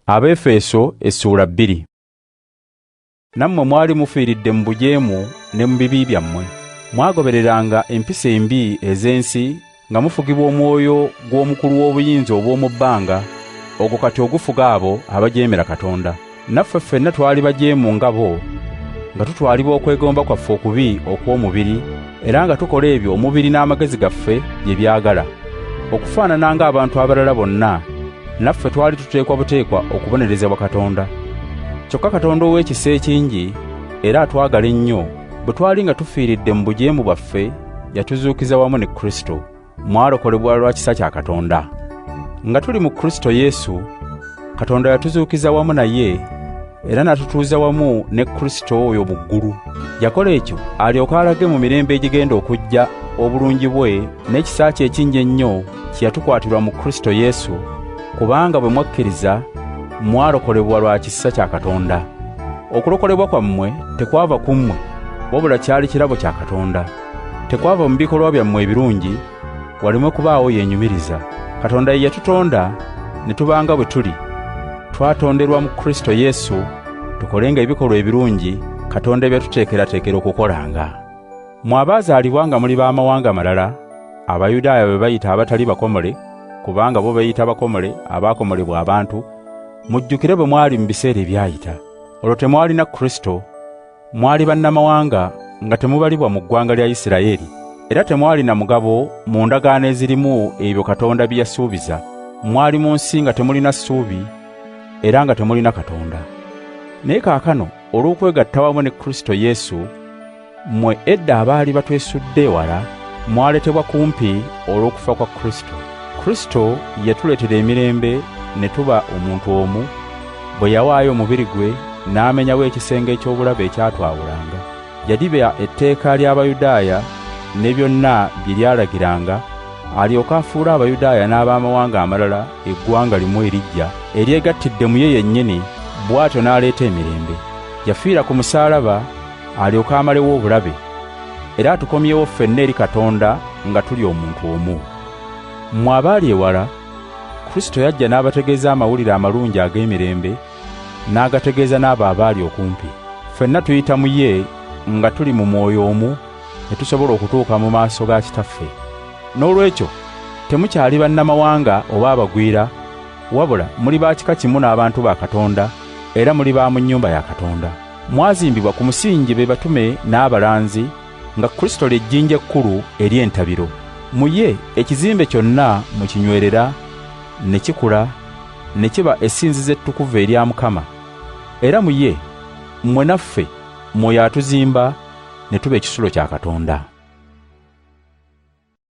Abefeeso Essuula 2. Nammwe mwali mufiiridde mu bujeemu ne mu bibi byammwe. Mwagobereranga empisa embi ez'ensi nga mufugibwa omwoyo gw'omukulu w'obuyinza obw'omu bbanga, ogwo kati ogufuga abo abajeemera Katonda. Naffe ffenna twali bajeemu nga bo, nga tutwalibwa okwegomba kwaffe okubi okw'omubiri, era nga tukola ebyo omubiri n'amagezi gaffe bye byagala. Okufaanana ng'abantu abalala bonna, naffe twali tuteekwa buteekwa okubonerezebwa Katonda. Kyokka Katonda ow'ekisa ekingi era atwagala ennyo, bwe twali nga tufiiridde mu bujeemu bwaffe, yatuzuukiza wamu ne Kristo. Mwalokolebwa lwa kisa kya Katonda. Nga tuli mu Kristo Yesu, Katonda yatuzuukiza wamu naye, era n'atutuuza wamu ne Kristo oyo mu ggulu. Yakola ekyo alyoke alage mu mirembe egigenda okujja obulungi bwe n'ekisa kye ekingi ennyo kye yatukwatirwa mu Kristo Yesu, kubanga bwe mwakkiriza mwalokolebwa lwa kisa kya Katonda. Okulokolebwa kwammwe tekwava ku mmwe, wabula kyali kirabo kya Katonda. Tekwava mu bikolwa byammwe ebirungi, waleme kubaawo yeenyumiriza. Katonda ye yatutonda ne tubanga bwe tuli. Twatonderwa mu Kristo Yesu tukolenga ebikolwa ebirungi Katonda bye tuteekerateekera okukolanga. Mmwe abaazaalibwa nga muli b'amawanga malala, Abayudaaya be bayita abatali bakomole, kubanga bo bayita bakomole abaakomolebwa abantu, mujjukire bwe mwali mu biseera ebyayita. Olwo temwali na Kristo, mwali bannamawanga nga temubalibwa mu ggwanga lya Isirayiri, era temwali na mugabo mu ndagaano ezirimu ebyo Katonda bye yasuubiza. Mwali mu nsi nga temulina ssuubi, era nga temulina Katonda. Naye kaakano olw'okwegatta wamu ne Kristo Yesu, mmwe edda abaali batwesudde ewala, mwaletebwa kumpi olw'okufa kwa Kristo. Kristo yatuleetera emirembe ne tuba omuntu omu, bwe yawaayo omubiri gwe n'amenyawo ekisenge eky'obulabe ekyatwawulanga. Yadibya etteeka ly'Abayudaaya ne byonna bye lyalagiranga, alyoke afuula Abayudaaya n'ab'amawanga amalala eggwanga limu erijja eryegattidde mu ye yennyini, bw'atyo n'aleeta emirembe. Yafiira ku musaalaba alyoke amalewo obulabe, era atukomyewo ffenna eri Katonda nga tuli omuntu omu. Mmwe abaali ewala, Kristo yajja n'abategeeza amawulire amalungi ag'emirembe, n'agategeeza n'abo abaali okumpi. Ffenna tuyita mu ye nga tuli mu mwoyo omu, ne tusobola okutuuka mu maaso ga Kitaffe. N'olwekyo temukyali bannamawanga oba abagwira, wabula muli ba kika kimu n'abantu ba Katonda, era muli ba mu nnyumba ya Katonda. Mwazimbibwa ku musingi be batume n'abalanzi, nga Kristo ly'ejjinja ekkulu ery'entabiro. Mu ye ekizimbe kyonna mukinywerera, ne kikula, ne kiba essinzizo ettukuvu erya Mukama. Era mu ye mmwe naffe Mwoyo atuzimba ne tuba ekisulo kya Katonda.